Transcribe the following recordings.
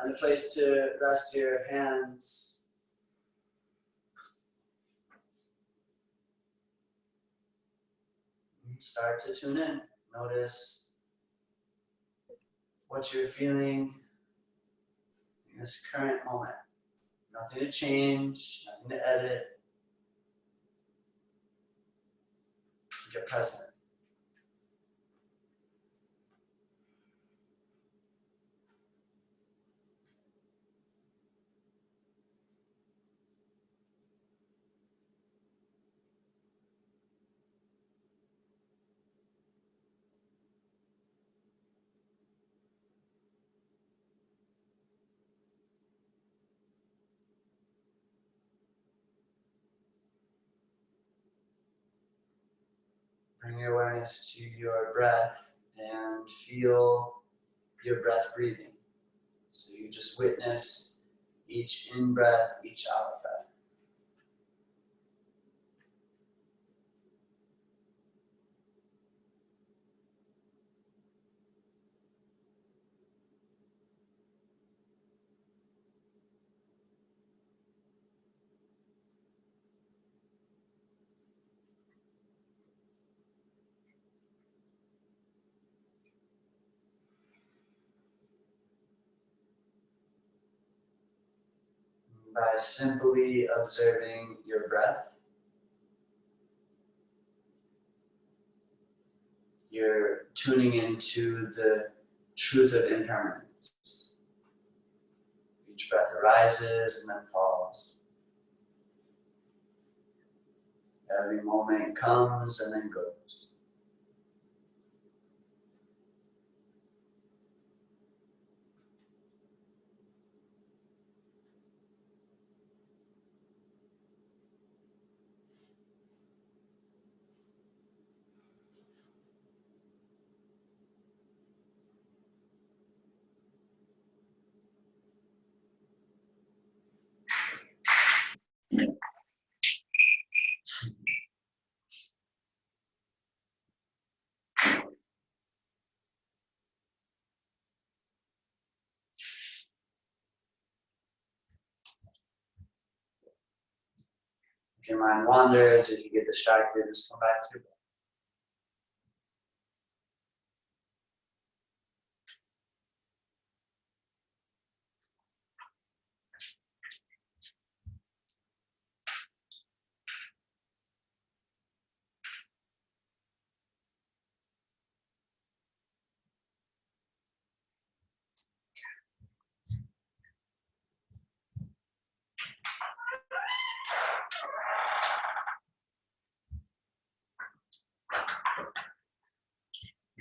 Find a place to rest your hands. Start to tune in. Notice what you're feeling in this current moment. Nothing to change, nothing to edit. Get present. Bring your awareness to your breath and feel your breath breathing. So you just witness each in-breath, each out-breath. By simply observing your breath, you're tuning into the truth of impermanence. Each breath arises and then falls. Every moment comes and then goes. If your mind wanders, if you get distracted, just come back to it.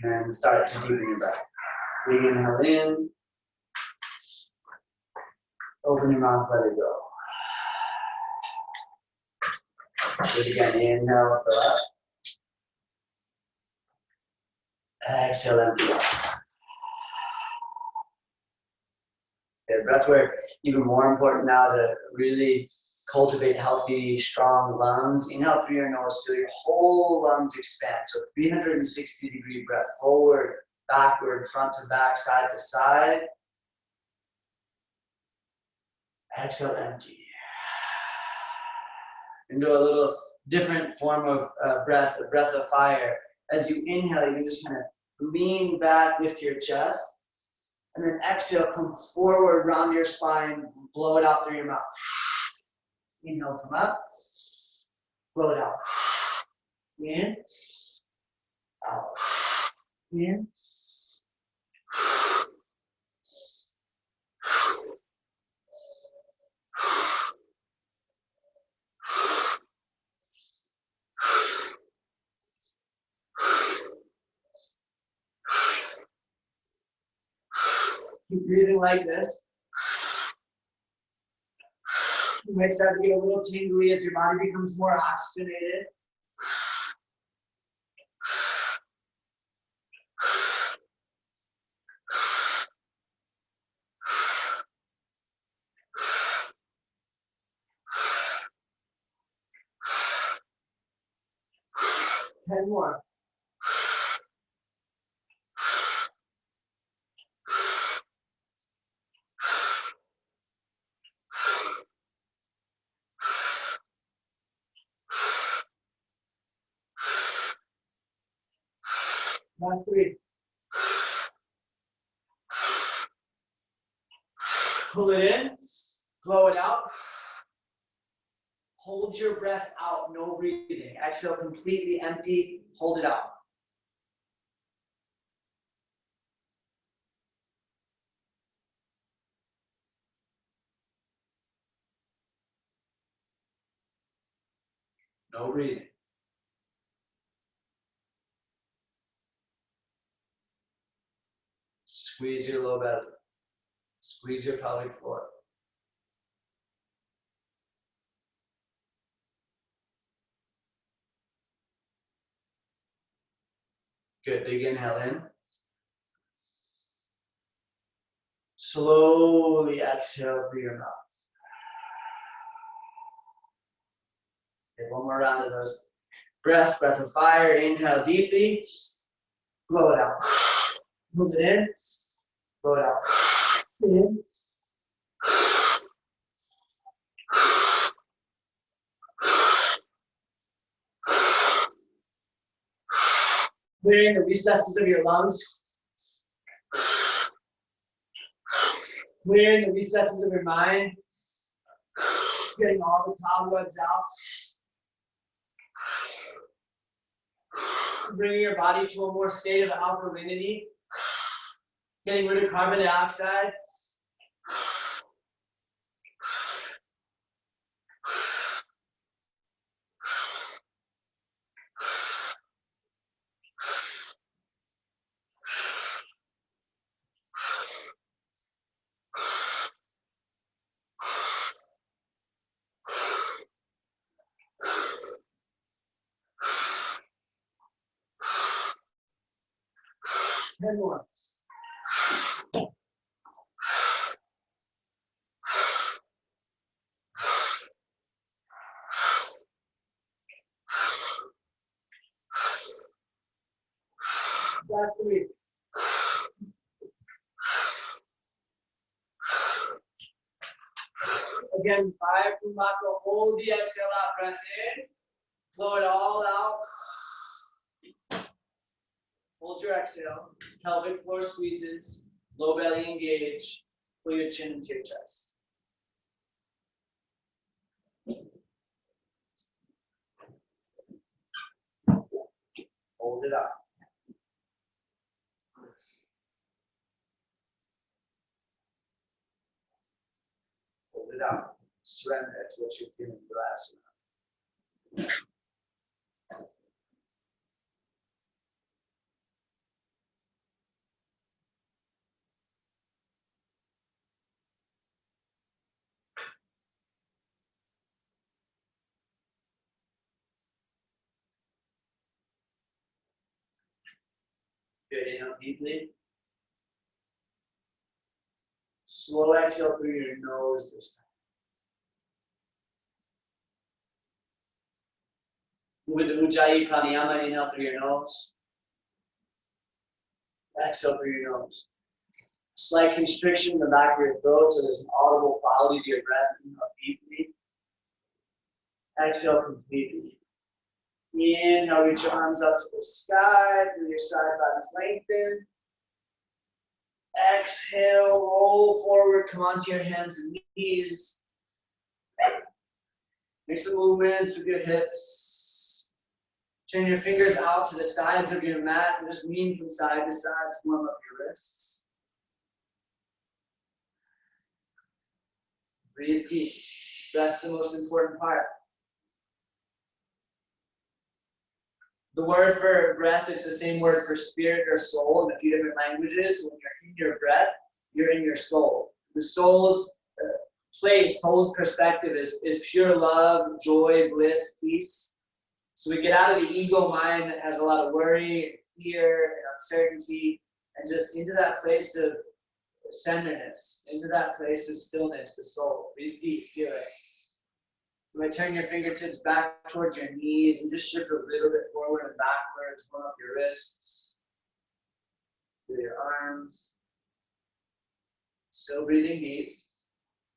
And start to deepen your breath. Big inhale in. Open your mouth, let it go. Do it again. Inhale, fill up. Exhale, empty out. Okay, breath work, even more important now to really cultivate healthy, strong lungs. Inhale through your nose, feel your whole lungs expand. So 360-degree breath, forward, backward, front to back, side to side. Exhale, empty. And do a little different form of breath, a breath of fire. As you inhale, you can just kind of lean back, lift your chest. And then exhale, come forward, round your spine, blow it out through your mouth. Inhale, come up, blow it out. In, out, in. Keep breathing like this. You might start to get a little tingly as your body becomes more oxygenated. Ten more. Last 3. Pull it in, blow it out. Hold your breath out, no breathing. Exhale, completely empty, hold it out. No breathing. Squeeze your low belly. Squeeze your pelvic floor. Good, big inhale in. Slowly exhale through your mouth. Okay, one more round of those. Breath of fire. Inhale deeply. Blow it out. Move it in. Blow it out. In. Clearing the recesses of your lungs. Clearing the recesses of your mind. Getting all the cobwebs out. Bringing your body to a more state of alkalinity. Getting rid of carbon dioxide. Ten more. Last 3. Again, 5 Kumako. Hold the exhale out, breath in. Blow it all out. Hold your exhale. Pelvic floor squeezes. Low belly engage. Pull your chin into your chest. Hold it out. Hold it out. Surrender to what you're feeling the last round. Good, inhale deeply. Slow exhale through your nose this time. With the Ujjayi Pranayama, inhale through your nose. Exhale through your nose. Slight constriction in the back of your throat, so there's an audible quality to your breath. Inhale deeply. Exhale completely. Inhale, reach your arms up to the sky, feel your side bodies lengthen. Exhale, roll forward, come onto your hands and knees. Make some movements with your hips. Turn your fingers out to the sides of your mat and just lean from side to side to warm up your wrists. Breathe deep. That's the most important part. The word for breath is the same word for spirit or soul in a few different languages. So when you're in your breath, you're in your soul. The soul's place, soul's perspective is pure love, joy, bliss, peace. So we get out of the ego mind that has a lot of worry, fear, and uncertainty, and just into that place of centeredness, into that place of stillness, the soul. Breathe deep, feel it. You might turn your fingertips back towards your knees and just shift a little bit forward and backwards. Pull up your wrists. Feel your arms. Still breathing deep.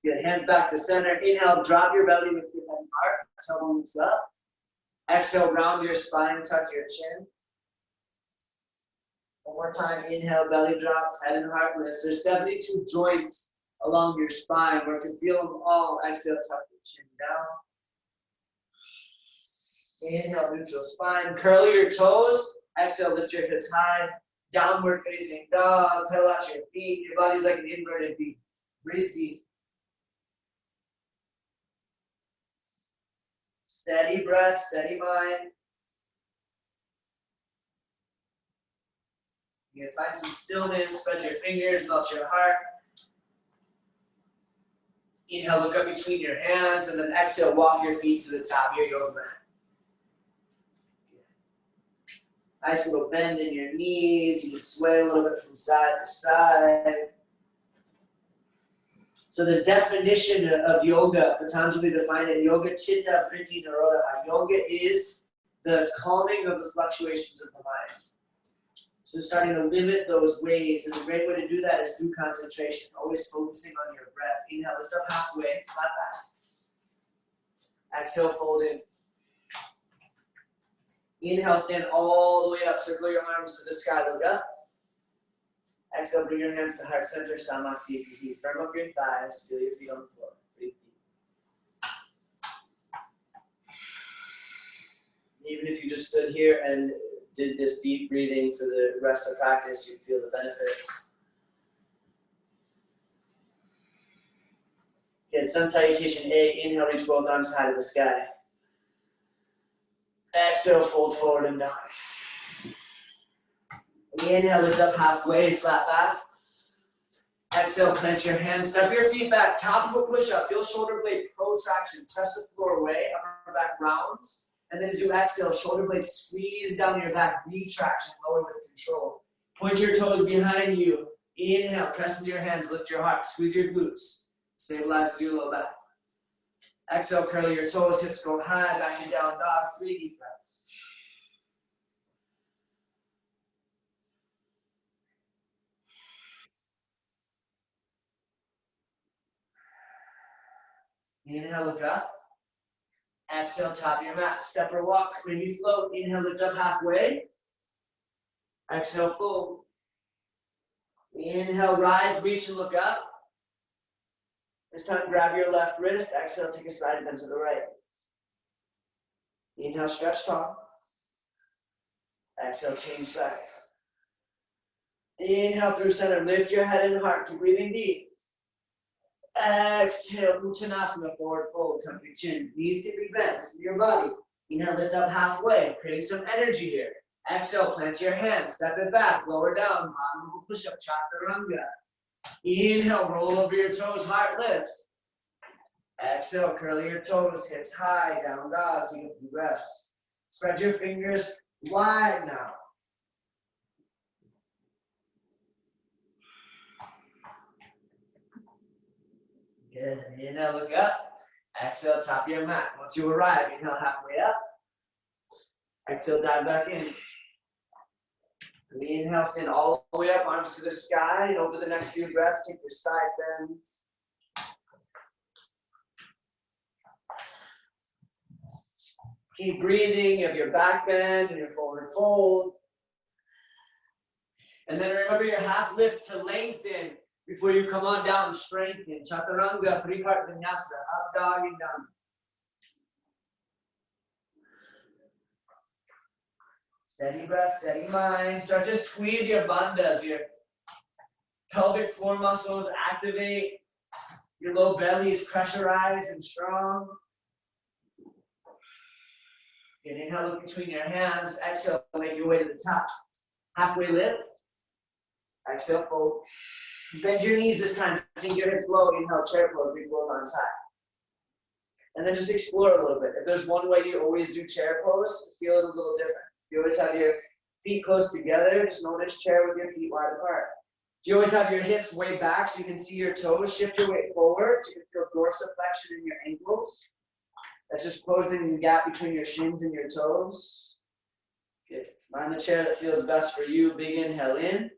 Get hands back to center. Inhale, drop your belly with your head apart. Tailbone lifts up. Exhale, round your spine, tuck your chin. One more time, inhale, belly drops, head and heart lifts. There's 72 joints along your spine. Work to feel them all. Exhale, tuck the chin down. Inhale, neutral spine. Curl your toes. Exhale, lift your hips high. Downward facing dog. Pedal out your feet. Your body's like an inverted V. Breathe deep. Steady breath, steady mind. You can find some stillness, spread your fingers, melt your heart. Inhale, look up between your hands, and then exhale, walk your feet to the top of your yoga mat. Nice little bend in your knees. You can sway a little bit from side to side. So the definition of yoga, Patanjali defined it, yoga chitta vritti nirodha. Yoga is the calming of the fluctuations of the mind. So starting to limit those waves, and a great way to do that is through concentration, always focusing on your breath. Inhale, lift up halfway, flat back. Exhale, fold in. Inhale, stand all the way up, circle your arms to the sky, look up. Exhale, bring your hands to heart center, Samasthiti. Firm up your thighs, feel your feet on the floor. Breathe deep. Even if you just stood here and did this deep breathing for the rest of practice, you'd feel the benefits. Again, sun salutation A, inhale, reach both arms high to the sky. Exhale, fold forward and down. Inhale, lift up halfway, flat back. Exhale, plant your hands, step your feet back, top of a push-up, feel shoulder blade protraction, press the floor away, upper back rounds. And then as you exhale, shoulder blades squeeze down your back, retraction, lower with control. Point your toes behind you. Inhale, press into your hands, lift your heart, squeeze your glutes. Stabilize your low back. Exhale, curl your toes, hips go high, back to down dog, 3 deep breaths. Inhale, look up. Exhale, top of your mat, step or walk, maybe float. Inhale, lift up halfway. Exhale, fold. Inhale, rise, reach and look up. This time, grab your left wrist. Exhale, take a side bend to the right. Inhale, stretch tall. Exhale, change sides. Inhale through center, lift your head and heart. Keep breathing deep. Exhale, Uttanasana, forward fold, tuck your chin. Knees can be bent in your body. Inhale, lift up halfway, creating some energy here. Exhale, plant your hands, step it back, lower down, bottom of a push-up, chaturanga. Inhale, roll over your toes, heart lifts. Exhale, curl your toes, hips high, down dog, take a few breaths. Spread your fingers wide now. Good. Inhale, look up. Exhale, top of your mat. Once you arrive, inhale halfway up. Exhale, dive back in. Inhale, stand all the way up, arms to the sky. And over the next few breaths, take your side bends. Keep breathing. You have your back bend and your forward fold. And then remember your half lift to lengthen before you come on down, strengthen. Chaturanga, 3-part vinyasa, up dog and down. Steady breath, steady mind. Start to squeeze your bandhas, your pelvic floor muscles activate. Your low belly is pressurized and strong. Good. Inhale, look between your hands. Exhale, make your way to the top. Halfway lift. Exhale, fold. Bend your knees this time. Sink your hips low. Inhale, chair pose. Reach both arms high. And then just explore a little bit. If there's one way you always do chair pose, feel it a little different. You always have your feet close together, just known as chair with your feet wide apart. You always have your hips way back so you can see your toes. Shift your weight forward so you can feel dorsiflexion in your ankles. That's just closing the gap between your shins and your toes. Good. Find the chair that feels best for you. Big inhale in.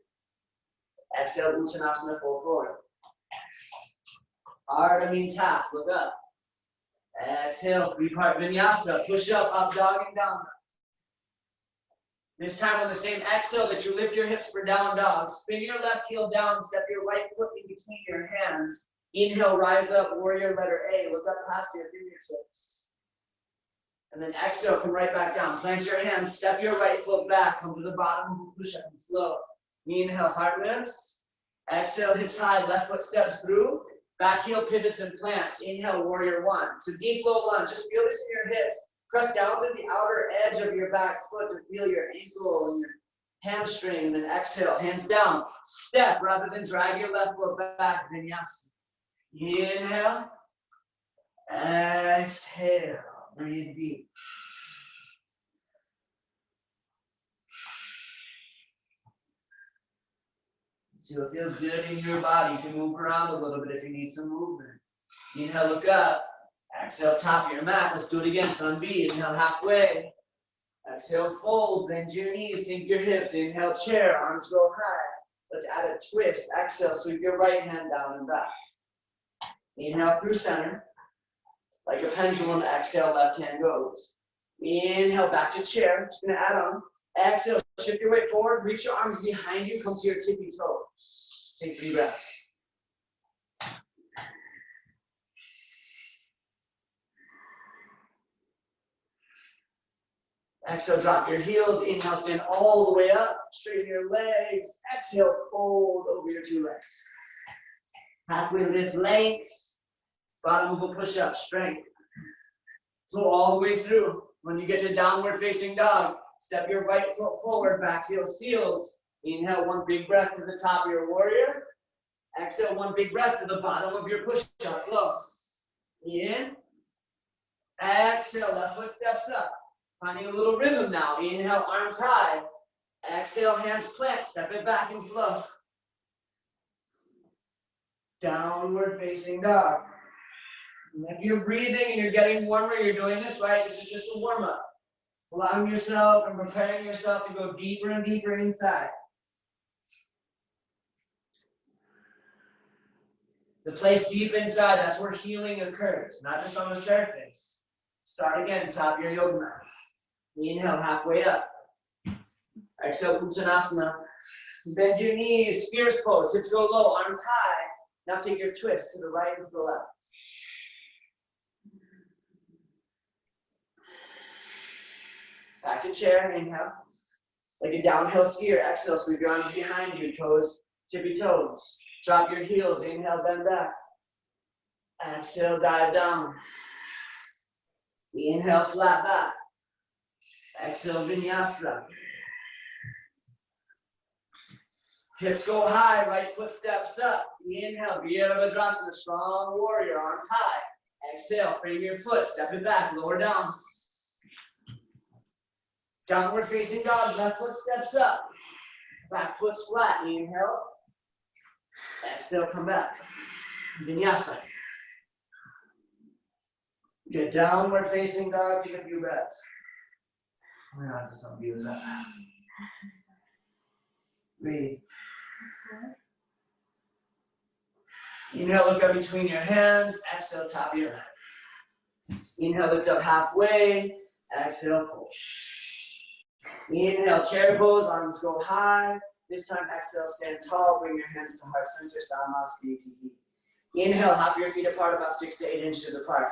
Exhale, Uttanasana, fold forward. Ardha means half, look up. Exhale, 3-part vinyasa, push up dog and down. This time on the same exhale that you lift your hips for down dog, spin your left heel down, step your right foot in between your hands. Inhale, rise up, warrior letter A. Look up past your fingertips. And then exhale, come right back down. Plant your hands, step your right foot back, come to the bottom, push up and flow. Inhale, heart lifts. Exhale, hips high, left foot steps through. Back heel pivots and plants. Inhale, warrior one. So deep low lunge. Just feel this in your hips. Press down to the outer edge of your back foot to feel your ankle and your hamstring. And then exhale, hands down. Step rather than drag your left foot back. Vinyasa. Inhale. Exhale. Breathe deep. See what feels good in your body. You can move around a little bit if you need some movement. Inhale, look up. Exhale, top of your mat. Let's do it again. Sun B. Inhale, halfway. Exhale, fold. Bend your knees. Sink your hips. Inhale, chair. Arms go high. Let's add a twist. Exhale, sweep your right hand down and back. Inhale through center. Like a pendulum, exhale, left hand goes. Inhale, back to chair. Just gonna add on. Exhale, shift your weight forward. Reach your arms behind you. Come to your tippy toes. Take 3 breaths. Exhale, drop your heels. Inhale, stand all the way up. Straighten your legs. Exhale, fold over your 2 legs. Halfway lift, length. Bottom of a push-up, strength. Flow all the way through. When you get to downward facing dog, step your right foot forward, back heel seals. Inhale, 1 big breath to the top of your warrior. Exhale, 1 big breath to the bottom of your push-up. Flow. In. Exhale, left foot steps up. Finding a little rhythm now. Inhale, arms high. Exhale, hands plant. Step it back and flow. Downward facing dog. And if you're breathing and you're getting warmer, you're doing this right. This is just a warm-up. Allowing yourself and preparing yourself to go deeper and deeper inside. The place deep inside, that's where healing occurs, not just on the surface. Start again, top of your yoga mat. Inhale, halfway up. Exhale, Uttanasana. Bend your knees, fierce pose. Hips go low, arms high. Now take your twist to the right and to the left. Back to chair, inhale. Like a downhill skier, exhale, sweep your arms behind you, toes, tippy toes. Drop your heels, inhale, bend back. Exhale, dive down. Inhale, flat back. Exhale, vinyasa. Hips go high, right foot steps up. Inhale, Virabhadrasana, strong warrior, arms high. Exhale, frame your foot, step it back, lower down. Downward facing dog, left foot steps up. Back foot's flat, inhale. Exhale, come back. Vinyasa. Good, downward facing dog, take a few breaths. Hold on to some views up. Breathe. Inhale, look up between your hands. Exhale, top of your mat. Inhale, lift up halfway. Exhale, fold. Inhale, chair pose, arms go high. This time, exhale, stand tall. Bring your hands to heart center, Samasthiti. Inhale, hop your feet apart about 6 to 8 inches apart.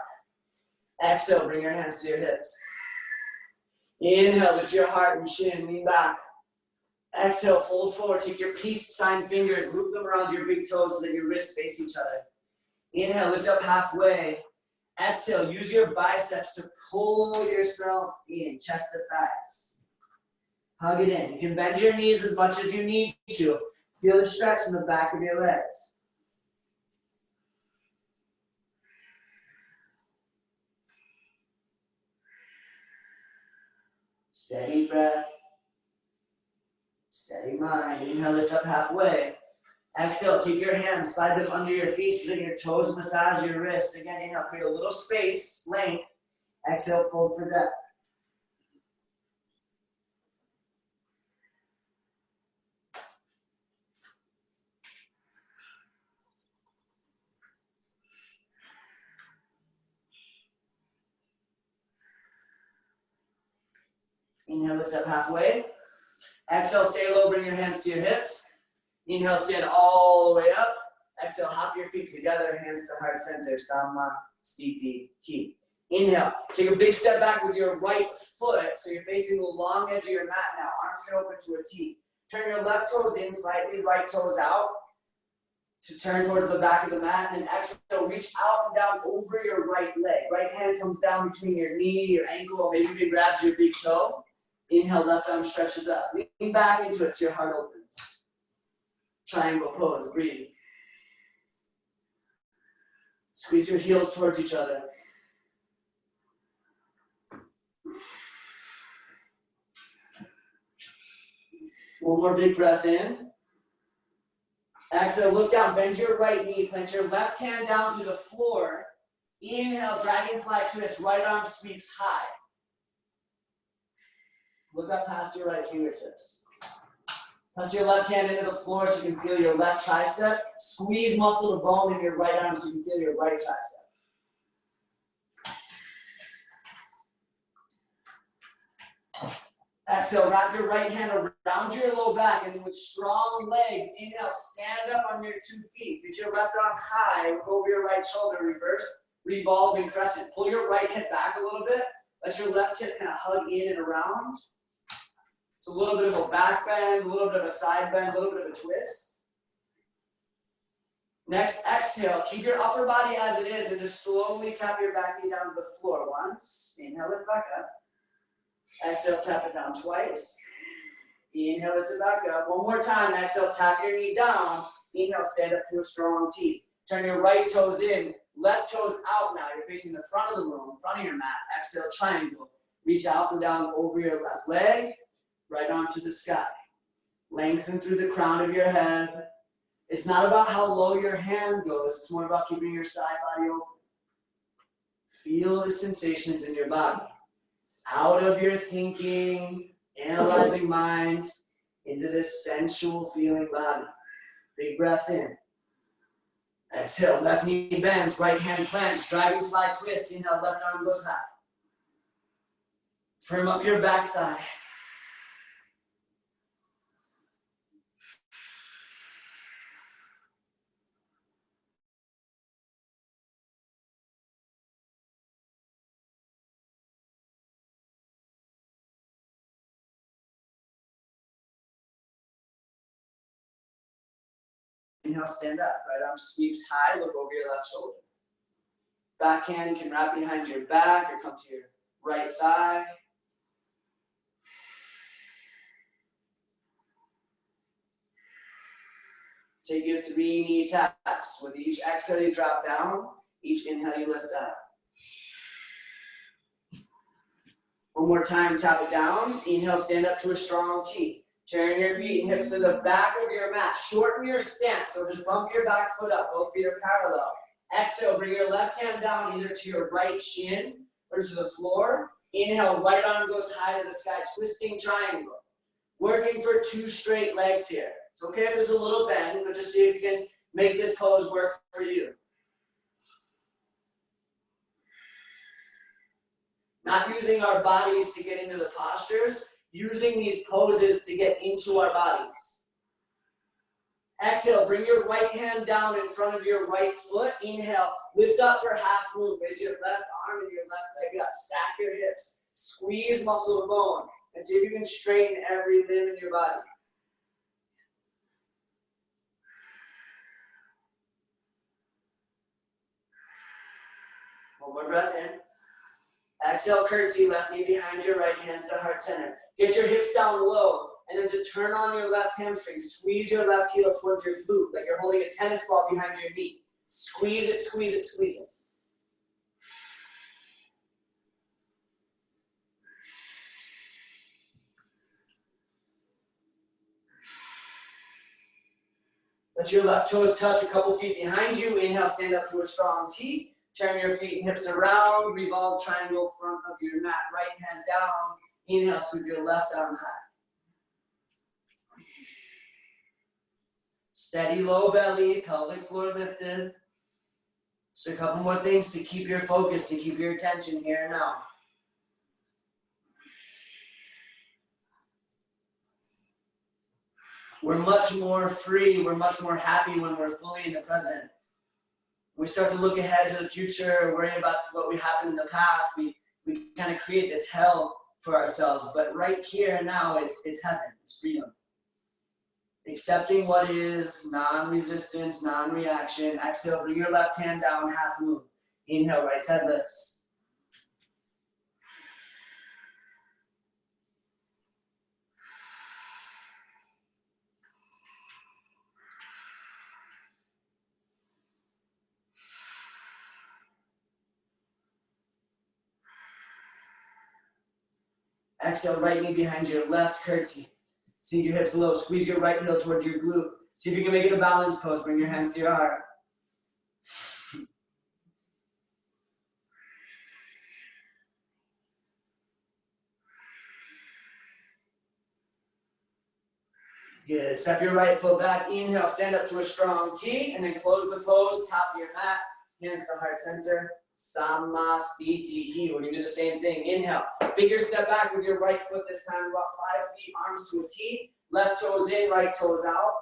Exhale, bring your hands to your hips. Inhale, lift your heart and chin, lean back. Exhale, fold forward, take your peace sign fingers, loop them around your big toes so that your wrists face each other. Inhale, lift up halfway. Exhale, use your biceps to pull yourself in, chest to thighs. Hug it in. You can bend your knees as much as you need to. Feel the stretch in the back of your legs. Steady breath. Steady mind. Inhale, lift up halfway. Exhale, take your hands, slide them under your feet so that your toes massage your wrists. Again, inhale, create a little space, length. Exhale, fold for depth. Inhale, lift up halfway. Exhale, stay low, bring your hands to your hips. Inhale, stand all the way up. Exhale, hop your feet together, hands to heart center, Sama Stiti Ki. Inhale, take a big step back with your right foot, so you're facing the long edge of your mat now. Arms can open to a T. Turn your left toes in slightly, right toes out to turn towards the back of the mat. And then exhale, reach out and down over your right leg. Right hand comes down between your knee, your ankle, or maybe you grabs your big toe. Inhale, left arm stretches up. Lean back into it so your heart opens. Triangle pose, breathe. Squeeze your heels towards each other. One more big breath in. Exhale, look down, bend your right knee, plant your left hand down to the floor. Inhale, dragonfly twist, right arm sweeps high. Look up past your right fingertips. Press your left hand into the floor so you can feel your left tricep. Squeeze muscle to bone in your right arm so you can feel your right tricep. Exhale, wrap your right hand around your low back, and with strong legs, inhale, stand up on your 2 feet. Reach your left arm high, look over your right shoulder, reverse, revolving crescent. Pull your right hip back a little bit. Let your left hip kind of hug in and around. It's a little bit of a back bend, a little bit of a side bend, a little bit of a twist. Next, exhale, keep your upper body as it is, and just slowly tap your back knee down to the floor once. Inhale, lift back up. Exhale, tap it down twice. Inhale, lift it back up. One more time. Exhale, tap your knee down. Inhale, stand up to a strong T. Turn your right toes in, left toes out now. You're facing the front of the room, front of your mat. Exhale, triangle. Reach out and down over your left leg, right arm to the sky. Lengthen through the crown of your head. It's not about how low your hand goes. It's more about keeping your side body open. Feel the sensations in your body. Out of your thinking, analyzing mind, into this sensual feeling body. Big breath in. Exhale, left knee bends, right hand plants, dragonfly twist. Inhale, left arm goes high. Firm up your back thigh. Inhale, stand up. Right arm sweeps high, look over your left shoulder. Back hand can wrap behind your back or come to your right thigh. Take your 3 knee taps. With each exhale, you drop down. Each inhale, you lift up. One more time, tap it down. Inhale, stand up to a strong T. Turn your feet and hips to the back of your mat. Shorten your stance, so just bump your back foot up. Both feet are parallel. Exhale, bring your left hand down either to your right shin or to the floor. Inhale, right arm goes high to the sky, twisting triangle. Working for 2 straight legs here. It's okay if there's a little bend, but just see if you can make this pose work for you. Not using our bodies to get into the postures, using these poses to get into our bodies. Exhale, bring your right hand down in front of your right foot. Inhale, lift up for half moon. Raise your left arm and your left leg up. Stack your hips. Squeeze muscle to bone. And see if you can straighten every limb in your body. One more breath in. Exhale, curtsy, left knee behind your right, hands to heart center. Get your hips down low, and then to turn on your left hamstring, squeeze your left heel towards your glute, like you're holding a tennis ball behind your knee. Squeeze it, squeeze it, squeeze it. Let your left toes touch a couple feet behind you. Inhale, stand up to a strong T. Turn your feet and hips around. Revolve triangle front of your mat. Right hand down. Inhale, sweep your left arm high. Steady low belly, pelvic floor lifted. So a couple more things to keep your focus, to keep your attention here and now. We're much more free, we're much more happy when we're fully in the present. When we start to look ahead to the future, worry about what we happened in the past, we kind of create this hell for ourselves. But right here and now, it's heaven, it's freedom. Accepting what is, non-resistance, non-reaction. Exhale, bring your left hand down, half moon. Inhale, right side lifts. Exhale, right knee behind your left, curtsy. Sink your hips low, squeeze your right heel towards your glute. See if you can make it a balance pose. Bring your hands to your heart. Good. Step your right foot back. Inhale, stand up to a strong T, and then close the pose, top of your mat, hands to heart center. Samastiti. We're going to do the same thing. Inhale. Bigger step back with your right foot this time, about 5 feet, arms to a T. Left toes in, right toes out.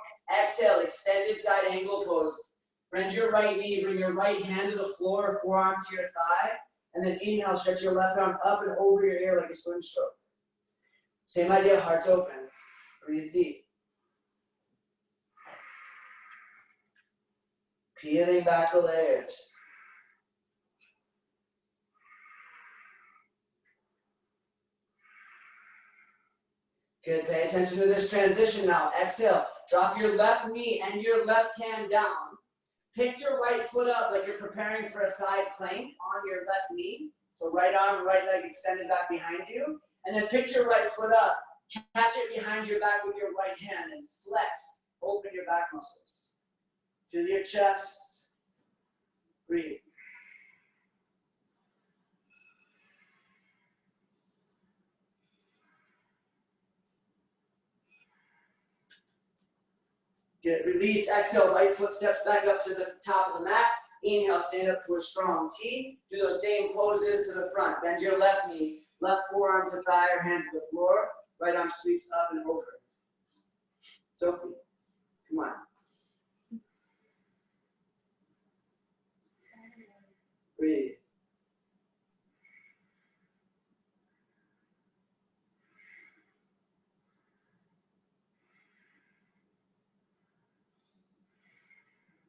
Exhale, extended side angle pose. Bend your right knee, bring your right hand to the floor, forearm to your thigh. And then inhale, stretch your left arm up and over your ear like a swim stroke. Same idea, heart's open. Breathe deep. Peeling back the layers. Good, pay attention to this transition now. Exhale, drop your left knee and your left hand down. Pick your right foot up like you're preparing for a side plank on your left knee. So right arm, right leg extended back behind you. And then pick your right foot up. Catch it behind your back with your right hand and flex. Open your back muscles. Feel your chest. Breathe. Good. Release. Exhale. Right foot steps back up to the top of the mat. Inhale. Stand up to a strong T. Do those same poses to the front. Bend your left knee. Left forearm to thigh or hand to the floor. Right arm sweeps up and over. Sophie, come on. Breathe.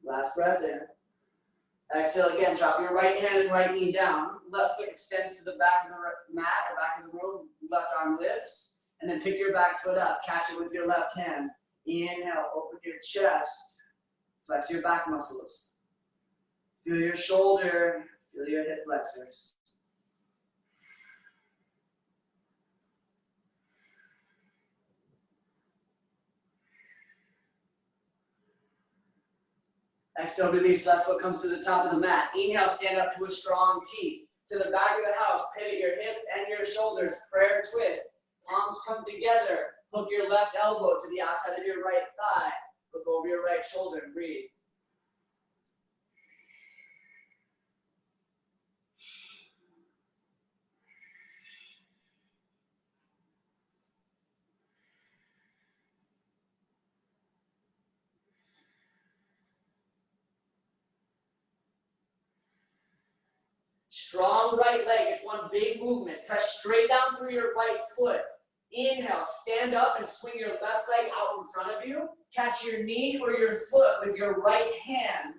Last breath in. Exhale again. Drop your right hand and right knee down. Left foot extends to the back of the mat or back of the room. Left arm lifts. And then pick your back foot up. Catch it with your left hand. Inhale. Open your chest. Flex your back muscles. Feel your shoulder. Feel your hip flexors. Exhale, release. Left foot comes to the top of the mat. Inhale, stand up to a strong T. To the back of the house, pivot your hips and your shoulders. Prayer twist. Palms come together. Hook your left elbow to the outside of your right thigh. Look over your right shoulder and breathe. Strong right leg. It's one big movement. Press straight down through your right foot. Inhale, stand up and swing your left leg out in front of you. Catch your knee or your foot with your right hand.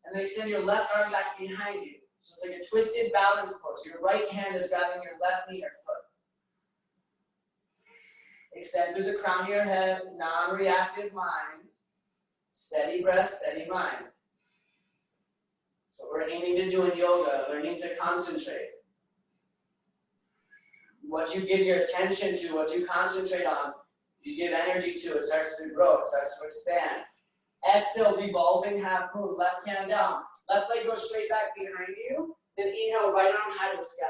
And then extend your left arm back behind you. So it's like a twisted balance pose. Your right hand is grabbing your left knee or foot. Extend through the crown of your head, non-reactive mind. Steady breath, steady mind. So we're aiming to do in yoga, learning to concentrate. What you give your attention to, what you concentrate on, you give energy to, it starts to grow, it starts to expand. Exhale, revolving half moon, left hand down. Left leg goes straight back behind you. Then inhale, right arm high to the sky.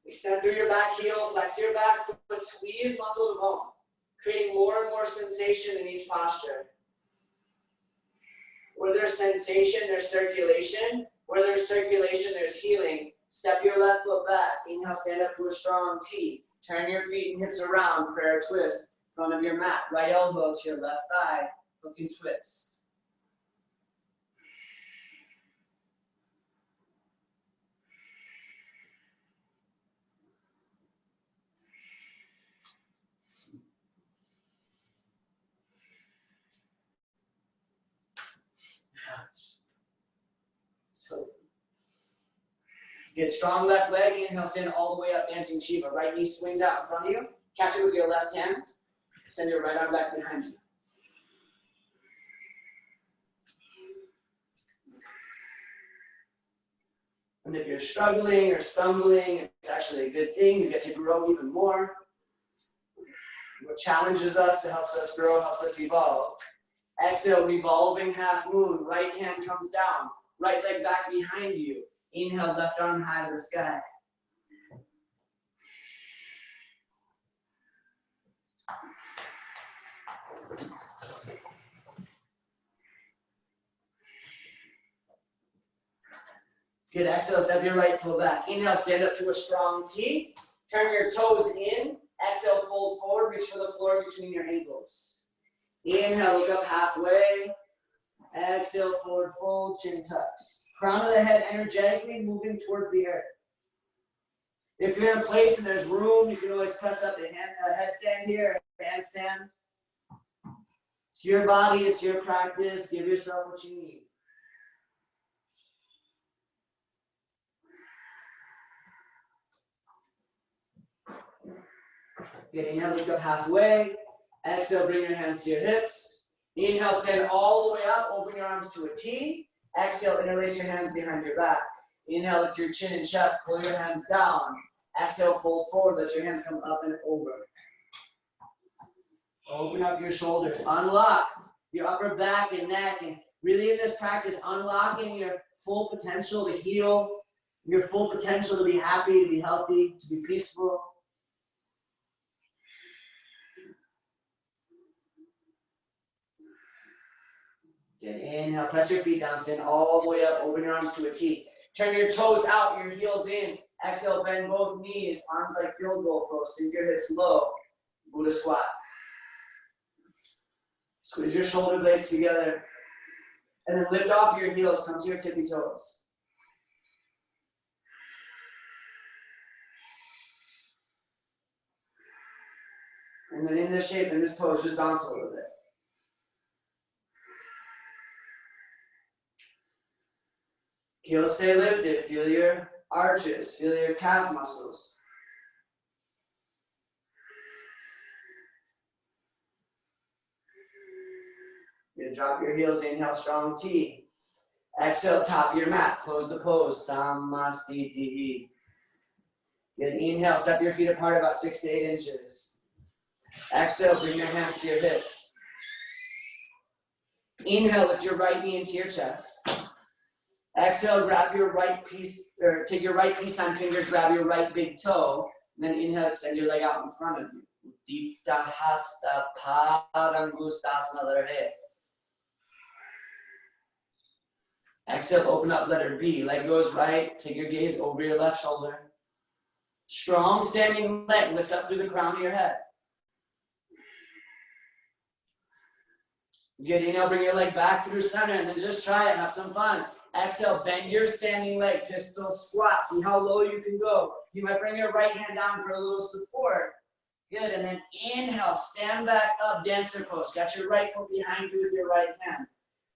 Extend through your back heel, flex your back foot, squeeze muscle to bone, creating more and more sensation in each posture. Where there's sensation, there's circulation. Where there's circulation, there's healing. Step your left foot back. Inhale, stand up to a strong T. Turn your feet and hips around, prayer twist. Front of your mat, right elbow to your left thigh, hook and twist. So get strong left leg, inhale, stand all the way up, dancing Shiva. Right knee swings out in front of you. Catch it with your left hand. Send your right arm back behind you. And if you're struggling or stumbling, it's actually a good thing. You get to grow even more. What challenges us, it helps us grow, helps us evolve. Exhale, revolving half moon. Right hand comes down. Right leg back behind you. Inhale, left arm high to the sky. Good, exhale, step your right foot back. Inhale, stand up to a strong T. Turn your toes in. Exhale, fold forward, reach for the floor between your ankles. Inhale, look up halfway. Exhale, forward fold, chin tucks. Crown of the head energetically moving towards the earth. If you're in a place and there's room, you can always press up the headstand here, handstand. It's your body, it's your practice. Give yourself what you need. Good, inhale, look up halfway. Exhale, bring your hands to your hips. Inhale, stand all the way up, open your arms to a T. Exhale, interlace your hands behind your back. Inhale, lift your chin and chest, pull your hands down. Exhale, fold forward, let your hands come up and over. Open up your shoulders, unlock your upper back and neck, and really in this practice, unlocking your full potential to heal, your full potential to be happy, to be healthy, to be peaceful. Good, inhale, press your feet down, stand all the way up, open your arms to a T. Turn your toes out, your heels in. Exhale, bend both knees, arms like field goal posts, sink your hips low, Buddha squat. Squeeze your shoulder blades together, and then lift off your heels, come to your tippy toes. And then in this shape, in this pose, just bounce a little bit. Heels stay lifted, feel your arches, feel your calf muscles. You drop your heels, inhale, strong T. Exhale, top your mat, close the pose, Samastiti. Good, inhale, step your feet apart about 6 to 8 inches. Exhale, bring your hands to your hips. Inhale, lift your right knee into your chest. Exhale, grab your right piece, or take your right peace sign fingers, grab your right big toe, and then inhale, extend your leg out in front of you. Utthita hasta padangustasana ladhe. Exhale, open up, letter B. Leg goes right, take your gaze over your left shoulder. Strong standing leg, lift up through the crown of your head. Good, inhale, bring your leg back through center, and then just try it, have some fun. Exhale, bend your standing leg, pistol squat. See how low you can go. You might bring your right hand down for a little support. Good, and then inhale, stand back up, dancer pose. Got your right foot behind you with your right hand.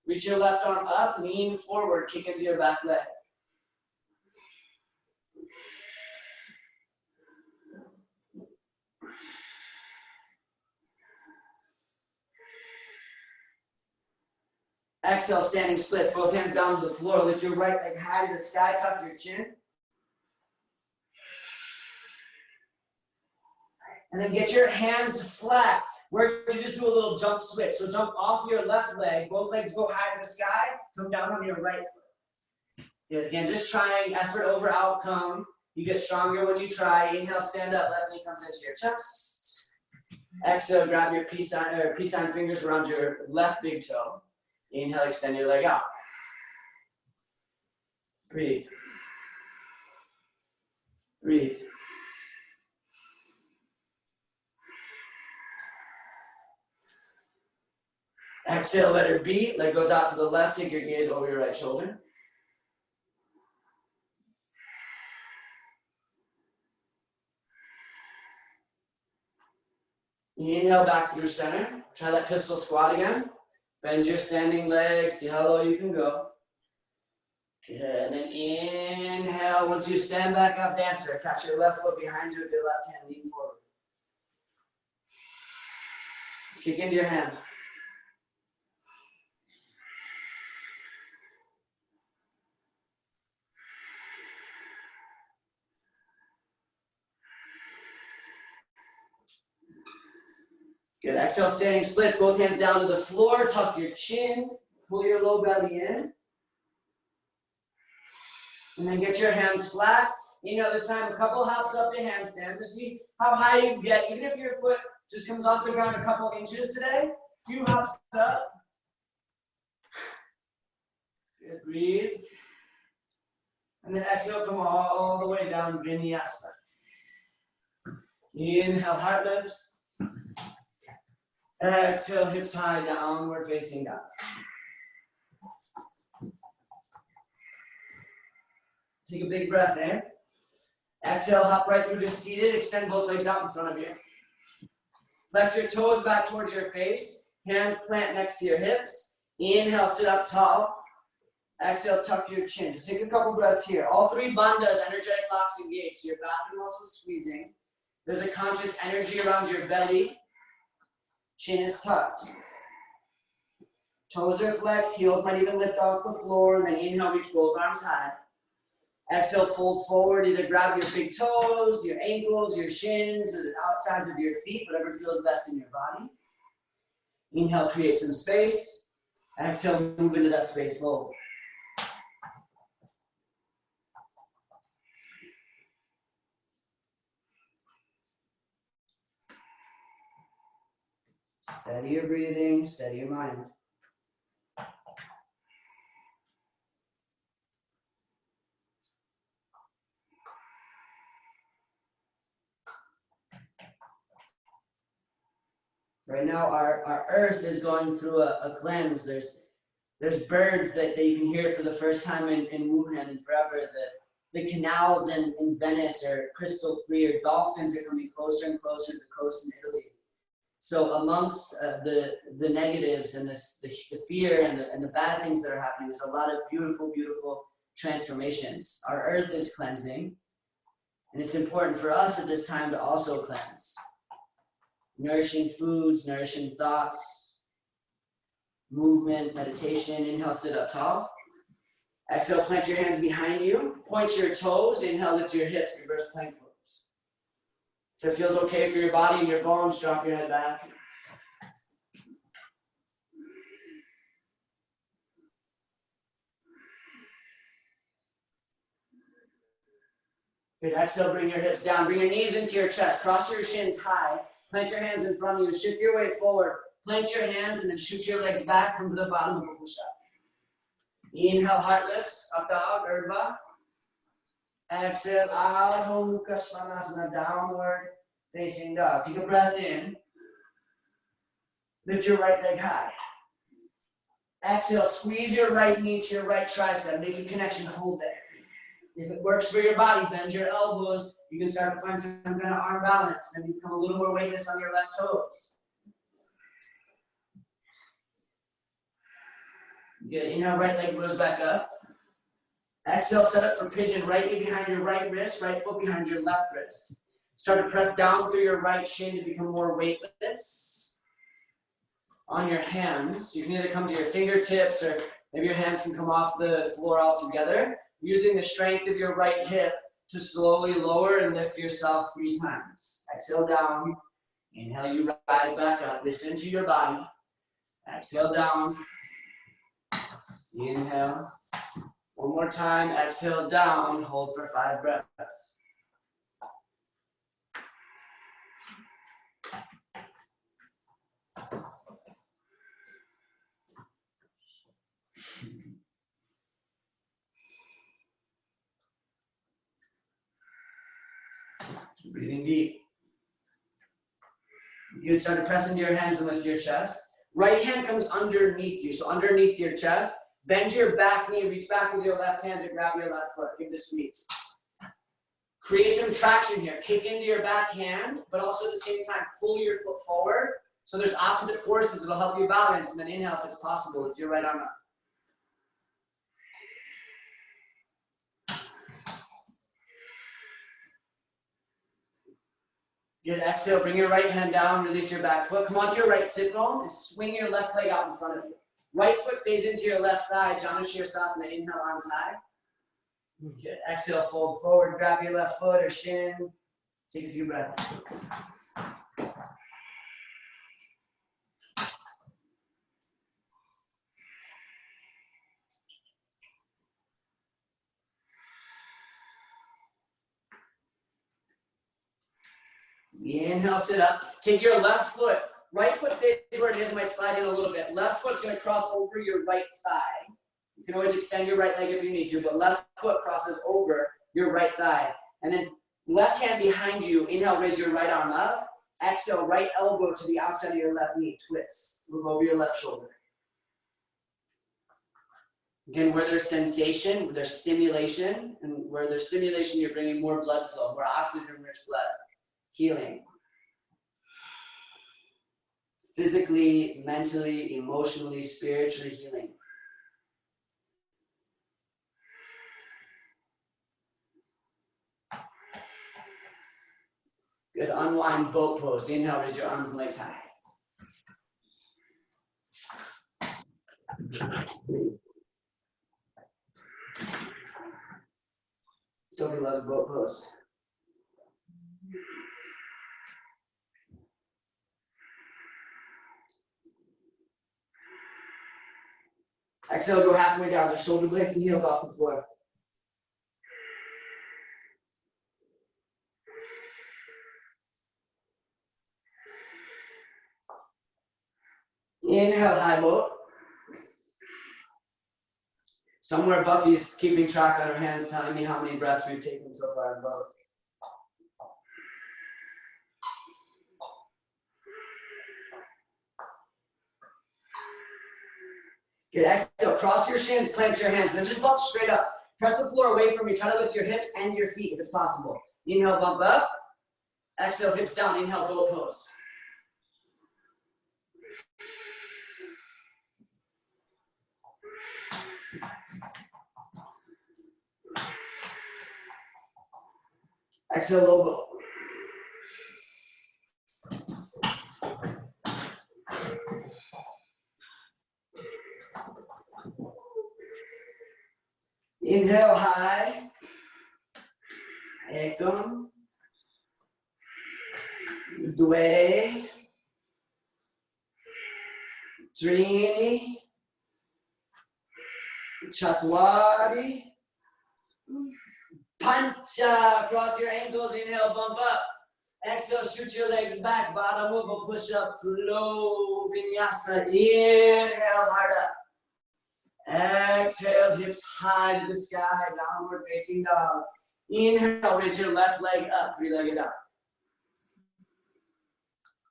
Reach your left arm up, lean forward, kick into your back leg. Exhale, standing splits, both hands down to the floor. Lift your right leg high to the sky, tuck your chin. And then get your hands flat. We're going to just do a little jump switch. So jump off your left leg, both legs go high to the sky, come down on your right foot. Good, again, just trying effort over outcome. You get stronger when you try. Inhale, stand up, left knee comes into your chest. Exhale, grab your peace sign fingers around your left big toe. Inhale, extend your leg out. Breathe. Breathe. Exhale, let her beat. Leg goes out to the left. Take your gaze over your right shoulder. Inhale back through center. Try that pistol squat again. Bend your standing leg. See how low you can go. Good. And then inhale. Once you stand back up, dancer. Catch your left foot behind you with your left hand. Lean forward. Kick into your hand. Good. Exhale, standing splits. Both hands down to the floor. Tuck your chin. Pull your low belly in. And then get your hands flat. This time a couple hops up to handstand to see how high you get. Even if your foot just comes off the ground a couple inches today, 2 hops up. Good, breathe. And then exhale, come all the way down, vinyasa. Inhale, heart lifts. Exhale, hips high, downward facing dog. Take a big breath in. Exhale, hop right through to seated. Extend both legs out in front of you. Flex your toes back towards your face. Hands plant next to your hips. Inhale, sit up tall. Exhale, tuck your chin. Just take a couple breaths here. All 3 bandhas, energetic locks engaged. So your bathroom muscles squeezing. There's a conscious energy around your belly. Chin is tucked. Toes are flexed. Heels might even lift off the floor. And then inhale, reach both arms high. Exhale, fold forward. Either grab your big toes, your ankles, your shins, or the outsides of your feet, whatever feels best in your body. Inhale, create some space. Exhale, move into that space forward. Steady your breathing, steady your mind. Right now, our earth is going through a cleanse. There's birds that you can hear for the first time in Wuhan and forever. The canals in Venice are crystal clear. Dolphins are coming closer and closer to the coast in Italy. So amongst the negatives and the fear and the bad things that are happening, there's a lot of beautiful, beautiful transformations. Our earth is cleansing, and it's important for us at this time to also cleanse. Nourishing foods, nourishing thoughts, movement, meditation. Inhale, sit up tall. Exhale, plant your hands behind you. Point your toes. Inhale, lift your hips, reverse plank pose. If it feels okay for your body and your bones, drop your head back. Good. Exhale, bring your hips down. Bring your knees into your chest. Cross your shins high. Plant your hands in front of you. Shift your weight forward. Plant your hands and then shoot your legs back. Come to the bottom of the push-up. Inhale, heart lifts. Up dog, Urdhva. Exhale, out. Mukha Svanasana, downward facing dog. Take a breath in. Lift your right leg high. Exhale, squeeze your right knee to your right tricep. Make a connection, hold there. If it works for your body, bend your elbows. You can start to find some kind of arm balance. Maybe become a little more weightless on your left toes. Good. Inhale, right leg goes back up. Exhale, set up for pigeon. Right knee behind your right wrist, right foot behind your left wrist. Start to press down through your right shin to become more weightless. On your hands, you can either come to your fingertips or maybe your hands can come off the floor altogether. Using the strength of your right hip to slowly lower and lift yourself 3 times. Exhale down. Inhale, you rise back up. Listen to your body. Exhale down. Inhale. One more time. Exhale down. Hold for 5 breaths. Breathing deep. You can start to press into your hands and lift your chest. Right hand comes underneath you, so underneath your chest. Bend your back knee, reach back with your left hand to grab your left foot. Give the squeeze. Create some traction here. Kick into your back hand, but also at the same time, pull your foot forward. So there's opposite forces that'll help you balance, and then inhale if it's possible with your right arm up. Good, exhale, bring your right hand down, release your back foot. Come onto your right sit bone and swing your left leg out in front of you. Right foot stays into your left thigh, Janushirasana, inhale, arms high. Good, exhale, fold forward, grab your left foot or shin. Take a few breaths. Inhale, sit up. Take your left foot. Right foot stays where it is, might slide in a little bit. Left foot's gonna cross over your right thigh. You can always extend your right leg if you need to, but left foot crosses over your right thigh. And then left hand behind you, inhale, raise your right arm up. Exhale, right elbow to the outside of your left knee, twist. Move over your left shoulder. Again, where there's sensation, where there's stimulation, and where there's stimulation, you're bringing more blood flow, more oxygen-rich blood. Healing. Physically, mentally, emotionally, spiritually healing. Good, unwind boat pose. Inhale, raise your arms and legs high. Sophie loves boat pose. Exhale, go halfway down, just shoulder blades and heels off the floor. Inhale, high boat. Somewhere Buffy's keeping track on her hands, telling me how many breaths we've taken so far in boat. Good, exhale, cross your shins, plant your hands, then just bump straight up. Press the floor away from you, try to lift your hips and your feet if it's possible. Inhale, bump up. Exhale, hips down, inhale, boat pose. Exhale, low boat. Inhale, high. Ekam. Due. Trini. Chatwari. Pancha. Cross your ankles, inhale, bump up. Exhale, shoot your legs back, bottom up, a push up, slow vinyasa. Inhale, hard up. Exhale, hips high to the sky, downward facing dog. Inhale, raise your left leg up, three-legged up.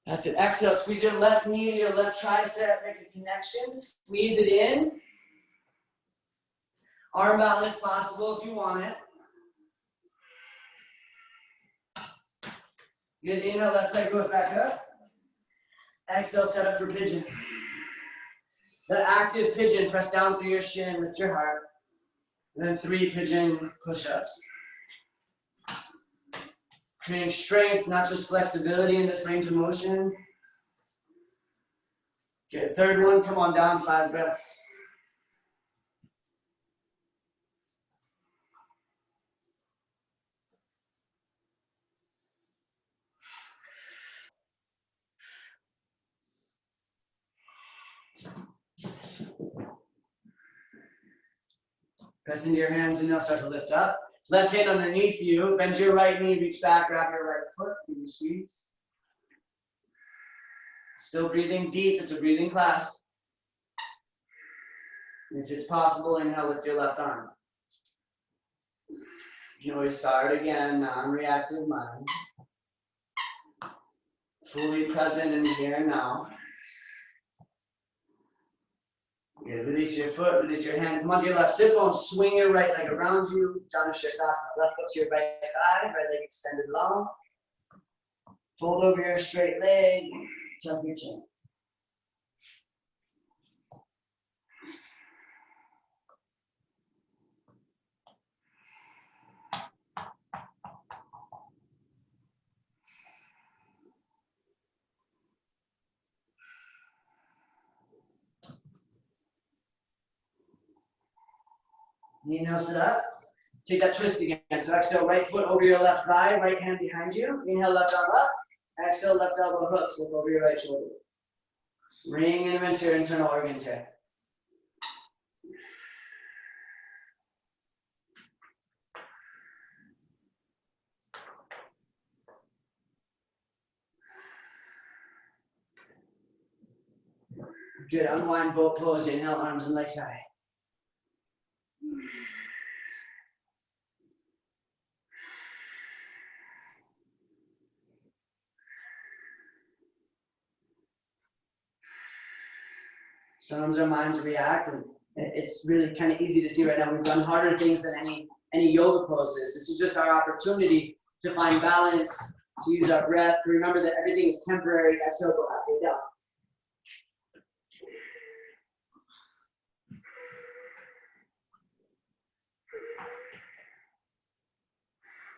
That's it. Exhale, squeeze your left knee to your left tricep, make a connection, squeeze it in. Arm balance possible if you want it. Good, inhale, left leg goes back up. Exhale, set up for pigeon. The active pigeon, press down through your shin, lift your heart. And then 3 pigeon push-ups. Creating strength, not just flexibility in this range of motion. Good, third one, come on down, 5 breaths. Press into your hands and now start to lift up. Left hand underneath you, bend your right knee, reach back, grab your right foot, give me a squeeze. Still breathing deep, it's a breathing class. If it's possible, inhale, lift your left arm. You can always start again, non-reactive mind. Fully present in here and now. Good. Release your foot, release your hand. Come onto your left sit bone, swing your right leg around you. Janushirasana. Left foot to your right thigh, right leg extended long. Fold over your straight leg, tuck your chin. Inhale, sit up. Take that twist again. So exhale, right foot over your left thigh, right hand behind you. Inhale, left arm up. Exhale, left elbow hooks, look over your right shoulder. Bring them into your internal organs here. Good, unwind boat pose. Inhale, arms and legs high. Sometimes our minds react, and it's really kind of easy to see right now. We've done harder things than any yoga poses. This is just our opportunity to find balance, to use our breath, to remember that everything is temporary. Exhale, go halfway down.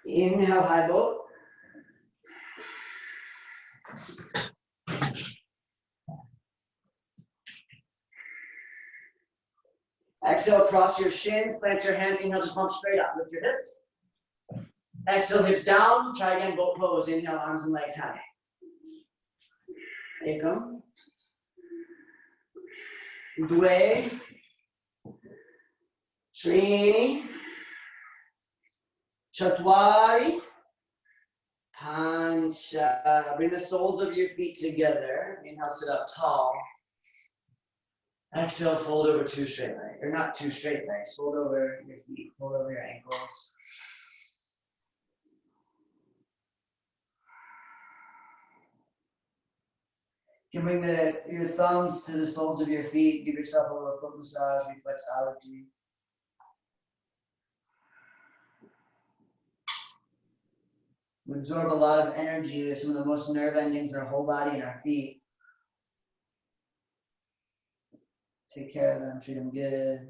Inhale, high boat. Exhale, cross your shins, plant your hands. Inhale, just bump straight up. Lift your hips. Exhale, hips down. Try again, boat pose. Inhale, arms and legs high. Ekam. Dve. Trini. Chatwari. Pancha. Bring the soles of your feet together. Inhale, sit up tall. Exhale, fold over two straight legs. Or not two straight legs. Fold over your feet. Fold over your ankles. You can bring your thumbs to the soles of your feet. Give yourself a little foot massage, reflexology. We absorb a lot of energy. There's some of the most nerve endings in our whole body and our feet. Take care of them, treat them good.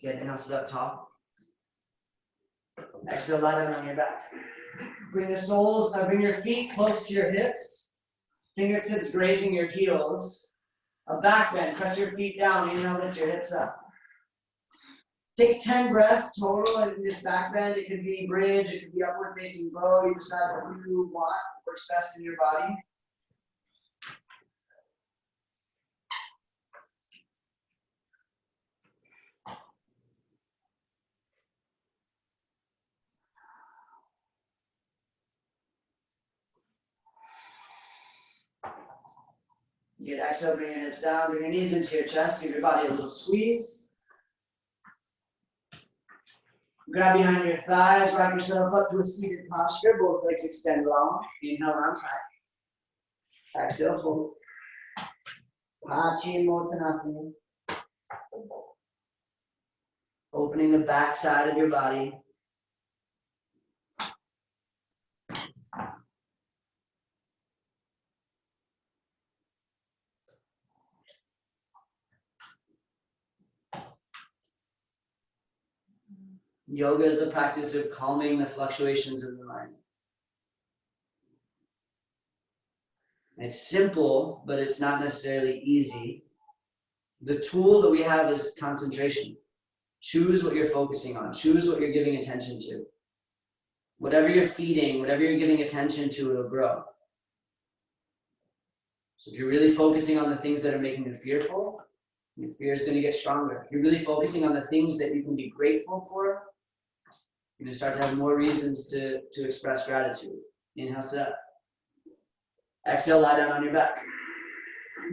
Good, and now sit up tall. Exhale, lie down on your back. Bring the soles, bring your feet close to your hips. Fingertips grazing your heels. A back bend, press your feet down. Inhale, lift your hips up. Take 10 breaths total in this back bend. It could be bridge, it could be upward facing bow. You decide what you want, works best in your body. Good, exhale, bring your hips down, bring your knees into your chest, give your body a little squeeze. Grab behind your thighs, rock yourself up to a seated posture, both legs extend long. Inhale, arms high. Exhale, hold. Paschimottanasana. Opening the back side of your body. Yoga is the practice of calming the fluctuations of the mind. It's simple, but it's not necessarily easy. The tool that we have is concentration. Choose what you're focusing on. Choose what you're giving attention to. Whatever you're feeding, whatever you're giving attention to, it'll grow. So if you're really focusing on the things that are making you fearful, your fear is going to get stronger. If you're really focusing on the things that you can be grateful for, you're going to start to have more reasons to express gratitude. Inhale, sit up. Exhale, lie down on your back.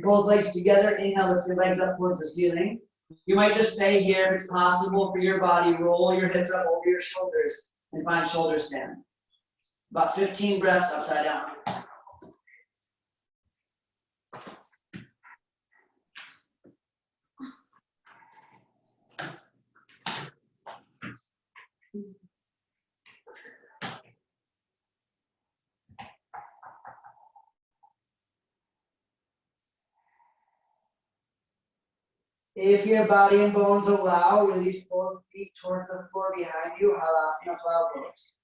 Both legs together. Inhale, lift your legs up towards the ceiling. You might just stay here if it's possible for your body. Roll your hips up over your shoulders. and find shoulder stand. About 15 breaths upside down. If your body and bones allow, release both feet towards the floor behind you, Halasana plow pose.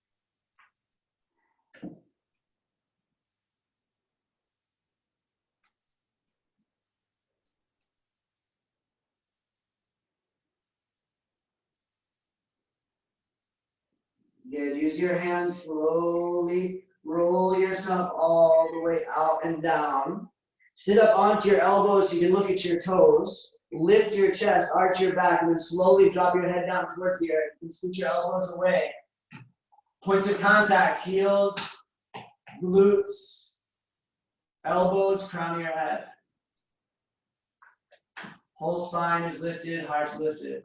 Good. Use your hands slowly. Roll yourself all the way out and down. Sit up onto your elbows so you can look at your toes. Lift your chest, arch your back, and then slowly drop your head down towards the earth. And scoot your elbows away. Points of contact, heels, glutes, elbows, crown of your head. Whole spine is lifted, heart's lifted.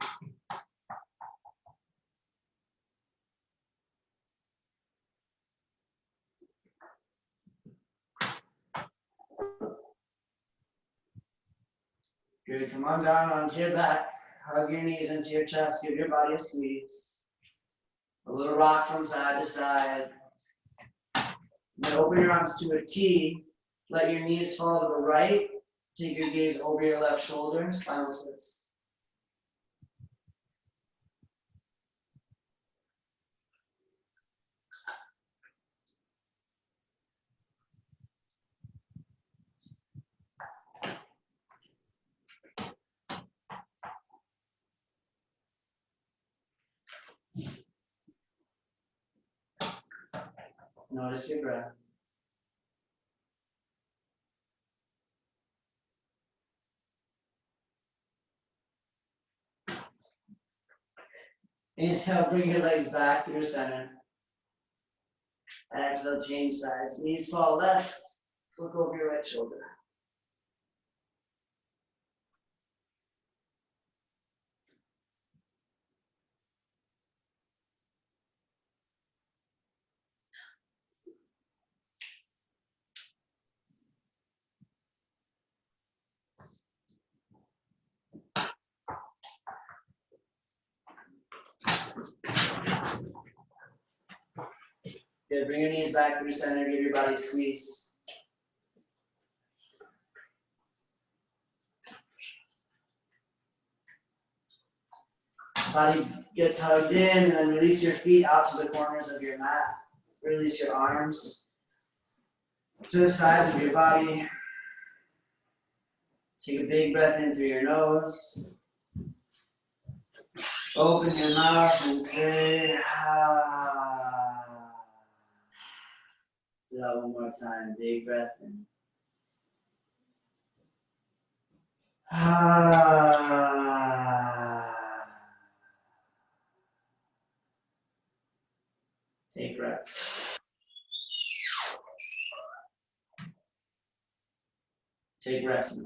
Good, come on down onto your back. Hug your knees into your chest, give your body a squeeze. A little rock from side to side. Then open your arms to a T. Let your knees fall to the right. Take your gaze over your left shoulder, spinal twist. Notice your breath. Inhale, bring your legs back through center. Exhale, change sides. Knees fall left. Look over your right shoulder. Good, bring your knees back through center. Give your body a squeeze. Body gets hugged in, and then release your feet out to the corners of your mat. Release your arms to the sides of your body. Take a big breath in through your nose. Open your mouth and say, ah. Do that one more time. Big breath in. Ah. Take breath. Take rest.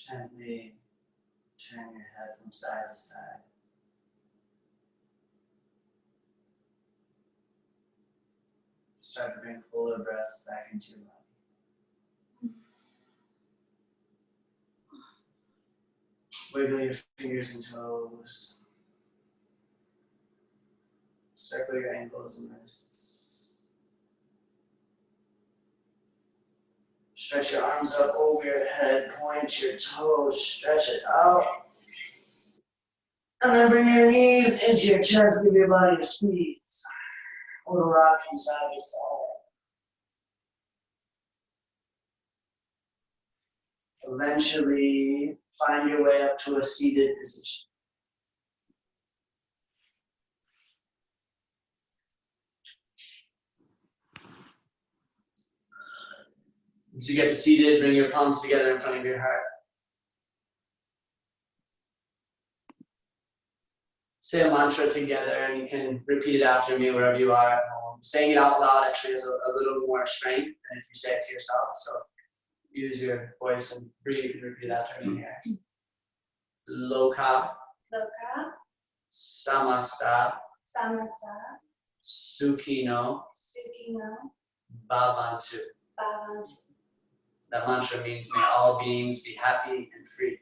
Gently turn your head from side to side. Start to bring fuller breaths back into your body. Wiggle your fingers and toes. Circle your ankles and wrists. Stretch your arms up over your head, point your toes, stretch it out. And then bring your knees into your chest, give your body a squeeze. Or rock from side to side. Eventually, find your way up to a seated position. As you get to seated, bring your palms together in front of your heart. Say a mantra together, and you can repeat it after me wherever you are at home. Saying it out loud actually has a little more strength than if you say it to yourself. So use your voice and breathe. You can repeat it after me here. Loka. Loka. Samasta. Samasta. Sukhino. Sukhino. Bhavantu. Bhavantu. That mantra means may all beings be happy and free.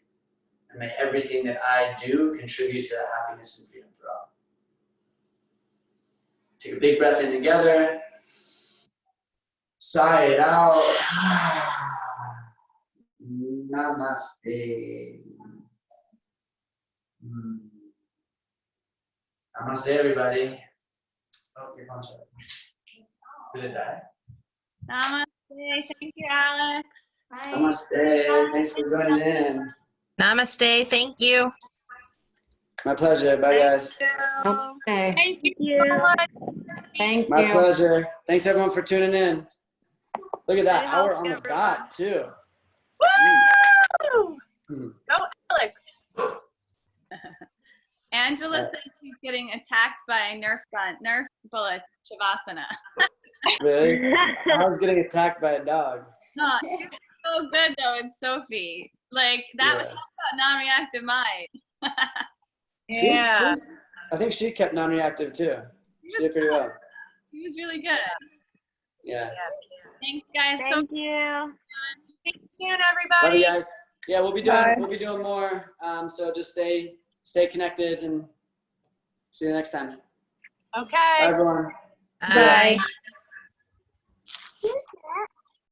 And may everything that I do contribute to that happiness and freedom for all. Take a big breath in together. Sigh it out. Namaste. Namaste, everybody. Oh, your phone's up. Did it die? Namaste. Thank you, Alex. Bye. Namaste. Thanks for joining in. Namaste. Thank you. My pleasure. Bye, guys. Okay. Thank you so much. Thank My you. pleasure. Thanks, everyone, for tuning in. Look at that. Good Hour help, on the everyone. dot, too. Woo! Mm. Go, Alex. Angela said she's getting attacked by a Nerf bullet, Shavasana. Really? I was getting attacked by a dog. No, it's so good though. It's Sophie. Like that was non-reactive mind. She's, I think she kept non-reactive too. She did pretty well. He was really good. Yeah. Thanks, guys. Thank you. See you soon, everybody. Love you guys. Yeah, we'll be doing more. So just stay connected and see you next time. Okay. Bye, everyone. Bye.